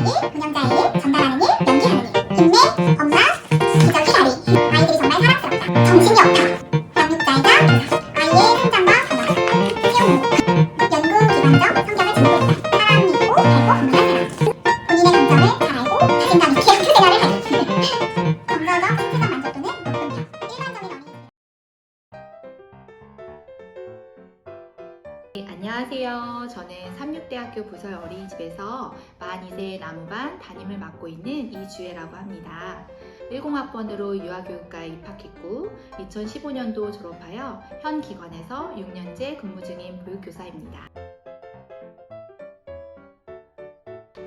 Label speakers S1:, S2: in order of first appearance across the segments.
S1: 일, 운영자의 일, 전달하는 일, 연기하는 일, 인내, 엄마, 기저귀 다리. 아이들이 정말 사랑스럽다. 정신이 없다. 양육자이자 아이의 성장과 변화. 수용, 연구기관적 성격을 지니고 있다. 사람 믿고 알고 건강한 사람. 본인의 감정을 잘 알고 자신감 있게 생활을 하기. 정서적 신체적 만족도는 높은 편. 일반적인 어린이들.
S2: 안녕하세요. 저는 삼육대학교 부설 어린이집에서 만 2세 나무반 담임을 맡고 있는 이주혜라고 합니다. 10학번으로 유아교육과에 입학했고 2015년도 졸업하여 현 기관에서 6년째 근무 중인 보육교사입니다.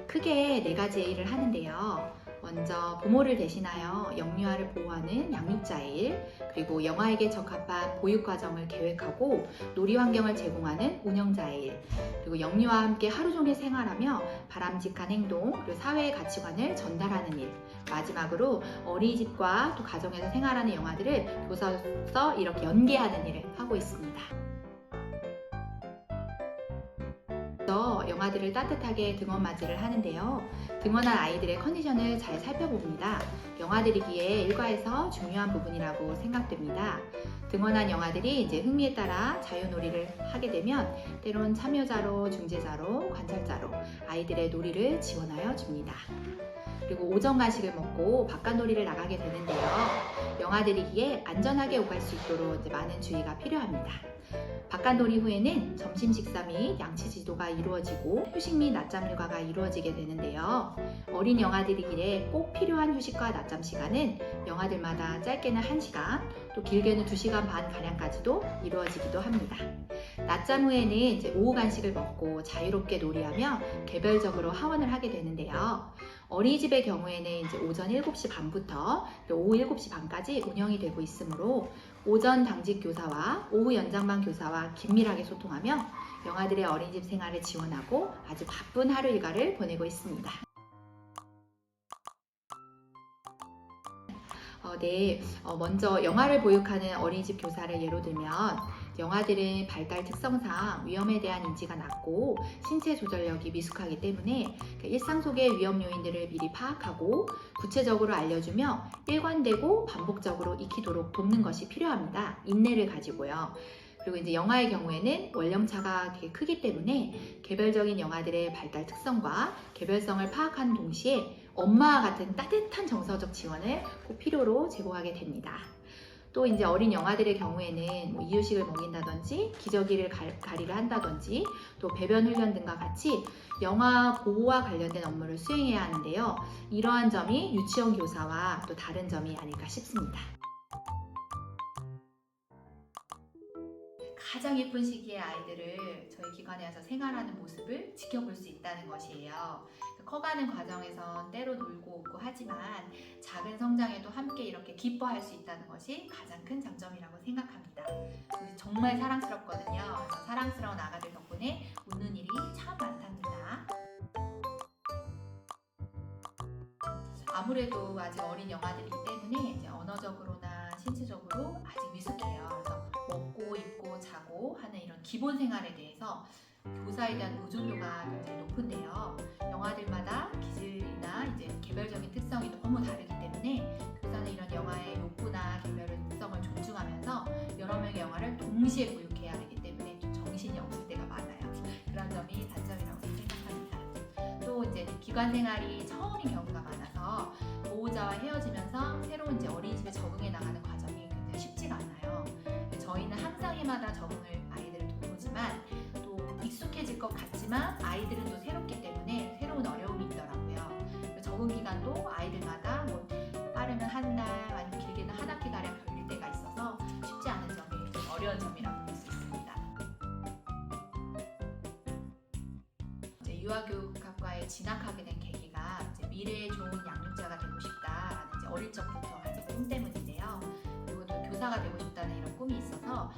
S2: 크게 4가지의 일을 하는데요. 먼저 부모를 대신하여 영유아를 보호하는 양육자의 일, 그리고 영아에게 적합한 보육과정을 계획하고 놀이 환경을 제공하는 운영자의 일, 그리고 영유아와 함께 하루 종일 생활하며 바람직한 행동, 그리고 사회의 가치관을 전달하는 일, 마지막으로 어린이집과 또 가정에서 생활하는 영아들을 교사로서 이렇게 연계하는 일을 하고 있습니다. 영아들을 따뜻하게 등원 맞이를 하는데요. 등원한 아이들의 컨디션을 잘 살펴봅니다. 영아들이기에 일과에서 중요한 부분이라고 생각됩니다. 등원한 영아들이 이제 흥미에 따라 자유놀이를 하게 되면 때론 참여자로, 중재자로, 관찰자로 아이들의 놀이를 지원하여 줍니다. 그리고 오전 간식을 먹고 바깥놀이를 나가게 되는데요. 영아들이기에 안전하게 오갈 수 있도록 이제 많은 주의가 필요합니다. 바깥놀이 후에는 점심 식사 및 양치 지도가 이루어지고 휴식 및 낮잠 일과가 이루어지게 되는데요. 어린 영아들이기에 꼭 필요한 휴식과 낮잠 시간은 영아들마다 짧게는 1시간, 또 길게는 2시간 반 가량까지도 이루어지기도 합니다. 낮잠 후에는 이제 오후 간식을 먹고 자유롭게 놀이하며 개별적으로 하원을 하게 되는데요. 어린이집의 경우에는 이제 오전 7시 반부터 오후 7시 반까지 운영이 되고 있으므로 오전 당직 교사와 오후 연장반 교사와 긴밀하게 소통하며 영아들의 어린이집 생활을 지원하고 아주 바쁜 하루 일과를 보내고 있습니다. 먼저 영아를 보육하는 어린이집 교사를 예로 들면 영아들은 발달 특성상 위험에 대한 인지가 낮고 신체 조절력이 미숙하기 때문에 일상 속의 위험 요인들을 미리 파악하고 구체적으로 알려주며 일관되고 반복적으로 익히도록 돕는 것이 필요합니다. 인내를 가지고요. 그리고 이제 영아의 경우에는 원령차가 되게 크기 때문에 개별적인 영아들의 발달 특성과 개별성을 파악하는 동시에 엄마와 같은 따뜻한 정서적 지원을 꼭 필요로 제공하게 됩니다. 또 이제 어린 영아들의 경우에는 이유식을 먹인다든지 기저귀를 가리를 한다든지 또 배변 훈련 등과 같이 영아 보호와 관련된 업무를 수행해야 하는데요. 이러한 점이 유치원 교사와 또 다른 점이 아닐까 싶습니다. 가장 예쁜 시기에 아이들을 저희 기관에 와서 생활하는 모습을 지켜볼 수 있다는 것이에요. 커가는 과정에서 때로 놀고 웃고 하지만 작은 성장에도 함께 이렇게 기뻐할 수 있다는 것이 가장 큰 장점이라고 생각합니다. 정말 사랑스럽거든요. 그래서 사랑스러운 아가들 덕분에 웃는 일이 참 많답니다. 아무래도 아직 어린 영아들이기 때문에 이제 언어적으로나 신체적으로 아직 미숙해요. 그래서 먹고 입고 자고 하는 이런 기본 생활에 대해서 교사에 대한 의존도가 굉장히 높은데요. 영아들마다 기질이나 이제 개별적인 특성이 너무 다르기 때문에 교사는 이런 영아의 욕구나 개별의 특성을 존중하면서 여러 명의 영아를 동시에 보육해야 하기 때문에 좀 정신이 없을 때가 많아요. 그런 점이 단점이라고 생각합니다. 또 이제 기관 생활이 처음인 경우가 많아서 보호자와 헤어지면서 새로운 이제 어린이집에 적응해 나가는 과정이 굉장히 쉽지가 않아요. 저희는 항상 해마다 적응을 아이들을 돕지만 또 익숙해질 것 같지만 아이들은 또 새롭기 때문에 새로운 어려움이 있더라고요. 적응 기간도 아이들마다 빠르면 한 달 아니면 길게는 한 학기 가량 걸릴 때가 있어서 쉽지 않은 점이 좀 어려운 점이라고 볼 수 있습니다. 이제 유아교육학과에 진학하게 된 계기가 이제 미래의 좋은 양육자가 되고 싶다라는 이제 어릴 적부터 가진 꿈 때문인데요. 그리고 또 교사가 되고 싶다는 이런 꿈이 있어서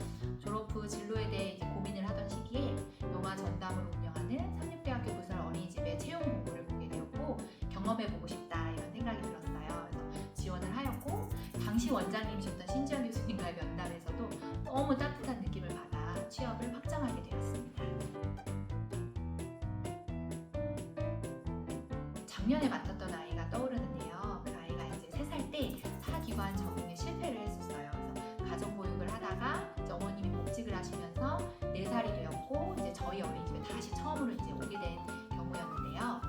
S2: 졸업 후 진로에 대해 이제 고민을 하던 시기에 영아 전담으로 운영하는 삼육대학교 부설 어린이집의 채용 공고를 보게 되었고 경험해보고 싶다 이런 생각이 들었어요. 그래서 지원을 하였고 당시 원장님이셨던 신지연 교수님과의 면담에서도 너무 따뜻한 느낌을 받아 취업을 확정하게 되었습니다. 작년에 맡았던 아이가 떠오르는데요. 그 아이가 이제 3살 때 타기관 적응에 실패를 했었어요. 그래서 가정보육을 하다가 이제 어머님이 복직을 하시면서 4살이 되었고 이제 저희 어린이집에 다시 처음으로 이제 오게 된 경우였는데요.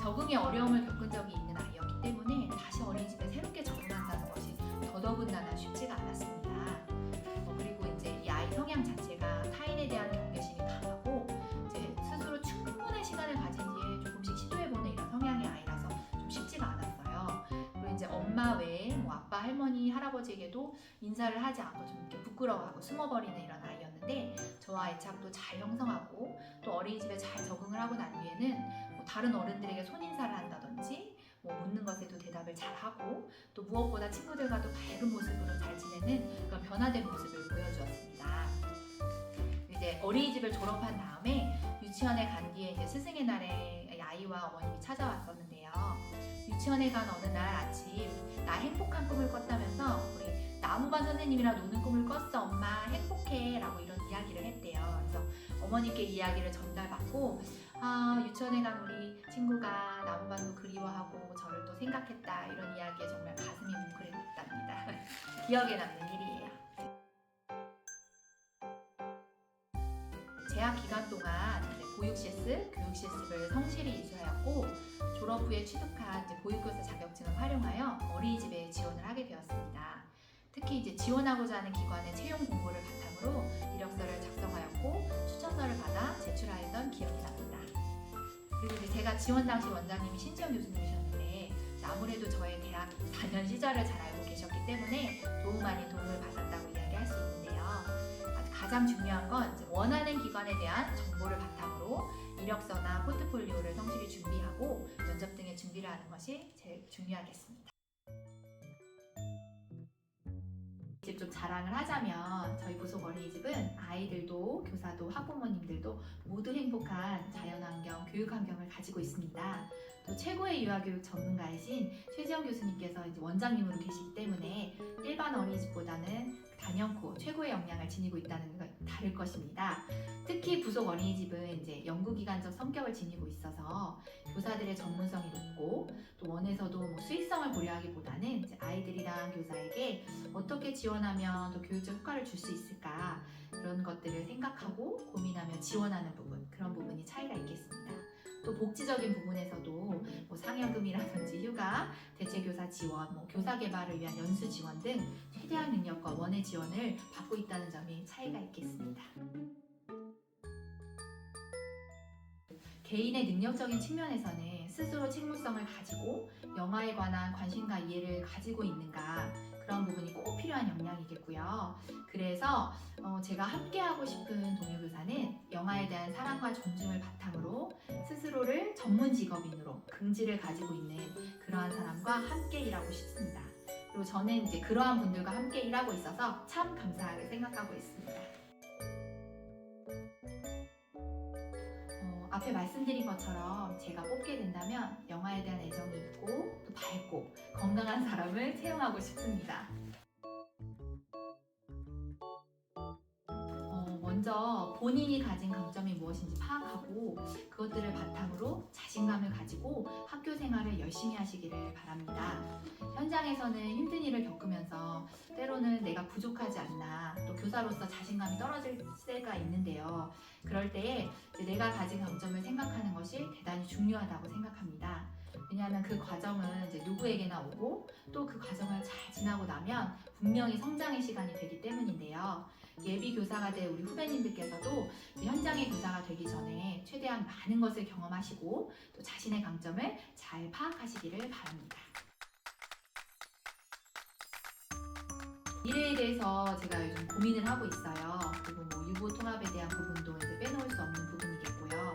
S2: 적응에 어려움을 겪은 적이 있는 아이였기 때문에 다시 어린이집에 새롭게 적응한다는 것이 더더군다나 쉽지가 않았습니다. 그리고 이제 이 아이 성향 자체가 타인에 대한 경계심이 강하고 이제 스스로 충분한 시간을 가진 뒤에 조금씩 시도해보는 이런 성향의 아이라서 좀 쉽지가 않았어요. 그리고 이제 엄마 외에 뭐 아빠, 할머니, 할아버지에게도 인사를 하지 않고 좀 이렇게 부끄러워하고 숨어버리는 이런 아이였는데 저와 애착도 잘 형성하고 또 어린이집에 잘 적응을 하고 난 뒤에는 뭐 다른 어른들에게 손인사를 한다든지 뭐 묻는 것에도 대답을 잘 하고 또 무엇보다 친구들과도 밝은 모습으로 잘 지내는 그런 변화된 모습을 보여주었습니다. 이제 어린이집을 졸업한 다음에 유치원에 간 뒤에 이제 스승의 날에 아이와 어머님이 찾아왔었는데요. 유치원에 간 어느 날 아침 나 행복한 꿈을 꿨다면서 우리 나무반 선생님이랑 노는 꿈을 꿨어 엄마 행복해 라고 이런 이야기를 했대요. 그래서 어머니께 이야기를 전달받고 유치원에 간 우리 친구가 나무반도 그리워하고 저를 또 생각했다 이런 이야기에 정말 가슴이 뭉클했답니다. 기억에 남는 일이에요. 재학 기간 동안 보육 실습, 교육 실습을 성실히 이수하였고 졸업 후에 취득한 보육교사 자격증을 활용하여 어린이집에 지원을 하게 되었습니다. 특히 이제 지원하고자 하는 기관의 채용 공고를 바탕으로 이력서를 작성하였고 추천서를 받아 제출하였던 기억이 납니다. 그리고 이제 제가 지원 당시 원장님이 신지영 교수님이셨는데 아무래도 저의 대학 4년 시절을 잘 알고 계셨기 때문에 도움 아닌 도움을 받았다고 이야기할 수 있는데요. 가장 중요한 건 원하는 기관에 대한 정보를 바탕으로 이력서나 포트폴리오를 성실히 준비하고 면접 등의 준비를 하는 것이 제일 중요하겠습니다. 이제 좀 자랑을 하자면 저희 부속 어린이집은 아이들도 교사도 학부모님들도 모두 행복한 자연환경, 교육환경을 가지고 있습니다. 또 최고의 유아교육 전문가이신 최지영 교수님께서 이제 원장님으로 계시기 때문에 일반 어린이집보다는 단연코 최고의 역량을 지니고 있다는 건 다를 것입니다. 특히 부속 어린이집은 이제 연구기관적 성격을 지니고 있어서 교사들의 전문성이 높고 또 원에서도 뭐 수익성을 고려하기보다는 이제 아이들이랑 교사에게 어떻게 지원하면 또 교육적 효과를 줄 수 있을까 그런 것들을 생각하고 고민하며 지원하는 부분 그런 부분이 차이가 있겠습니다. 또 복지적인 부분에서도 뭐 상여금이라든지 휴가, 대체교사 지원, 뭐 교사 개발을 위한 연수 지원 등 최대한 능력과 원의 지원을 받고 있다는 점이 차이가 있겠습니다. 개인의 능력적인 측면에서는 스스로 책무성을 가지고 영화에 관한 관심과 이해를 가지고 있는가 그런 부분이 꼭 필요한 역량이겠고요. 그래서 제가 함께하고 싶은 동료교사는 영화에 대한 사랑과 존중을 바탕으로 스스로를 전문 직업인으로 긍지를 가지고 있는 그러한 사람과 함께 일하고 싶습니다. 그리고 저는 이제 그러한 분들과 함께 일하고 있어서 참 감사하게 생각하고 있습니다. 앞에 말씀드린 것처럼 제가 뽑게 된다면 영화에 대한 애정이 있고 또 밝고 건강한 사람을 채용하고 싶습니다. 먼저 본인이 가진 강점이 무엇인지 파악하고 그것들을 바탕으로 자신감을 가지고 학교 생활을 열심히 하시기를 바랍니다. 현장에서는 힘든 일을 겪으면서 때로는 내가 부족하지 않나 또 교사로서 자신감이 떨어질 때가 있는데요. 그럴 때에 내가 가진 강점을 생각하는 것이 대단히 중요하다고 생각합니다. 왜냐하면 그 과정은 이제 누구에게나 오고 또 그 과정을 잘 지나고 나면 분명히 성장의 시간이 되기 때문인데요. 예비 교사가 될 우리 후배님들께서도 현장의 교사가 되기 전에 최대한 많은 것을 경험하시고 또 자신의 강점을 잘 파악하시기를 바랍니다. 미래에 대해서 제가 요즘 고민을 하고 있어요. 그리고 뭐 유보 통합에 대한 부분도 이제 빼놓을 수 없는 부분이겠고요.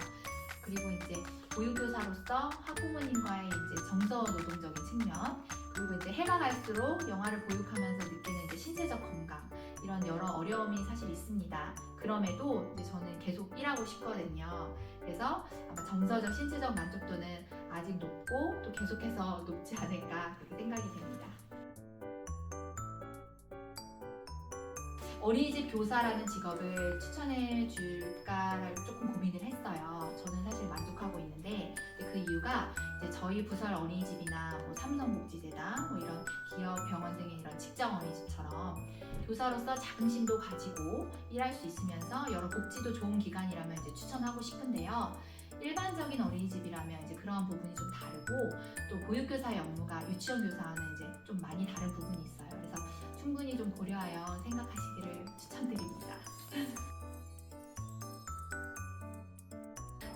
S2: 그리고 이제 보육교사로서 학부모님과의 이제 정서 노동적인 측면, 그리고 이제 해가 갈수록 영화를 보육하면서 느끼는 이제 신체적 건강, 이런 여러 어려움이 사실 있습니다. 그럼에도 이제 저는 계속 일하고 싶거든요. 그래서 아마 정서적, 신체적 만족도는 아직 높고 또 계속해서 높지 않을까 그렇게 생각이 됩니다. 어린이집 교사라는 직업을 추천해 줄까를 조금 고민을 했어요. 저는 사실 만족하고 있는데 그 이유가 이제 저희 부설 어린이집이나 뭐 삼성복지재단, 뭐 이런 기업, 병원 등의 이런 직장 어린이집처럼 교사로서 자긍심도 가지고 일할 수 있으면서 여러 복지도 좋은 기관이라면 이제 추천하고 싶은데요. 일반적인 어린이집이라면 이제 그런 부분이 좀 다르고 또 보육교사의 업무가 유치원 교사와는 이제 좀 많이 다른 부분이 있어요. 그래서 충분히 좀 고려하여 생각하시기를 추천드립니다.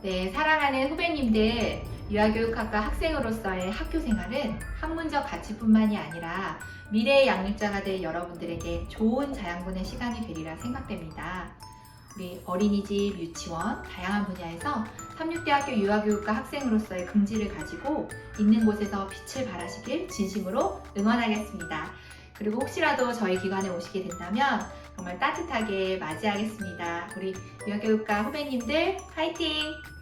S2: 네, 사랑하는 후배님들, 유아교육학과 학생으로서의 학교 생활은 학문적 가치뿐만이 아니라 미래의 양육자가 될 여러분들에게 좋은 자양분의 시간이 되리라 생각됩니다. 우리 어린이집, 유치원, 다양한 분야에서 삼육대학교 유아교육과 학생으로서의 긍지를 가지고 있는 곳에서 빛을 발하시길 진심으로 응원하겠습니다. 그리고 혹시라도 저희 기관에 오시게 된다면 정말 따뜻하게 맞이하겠습니다. 우리 유아교육과 후배님들 화이팅!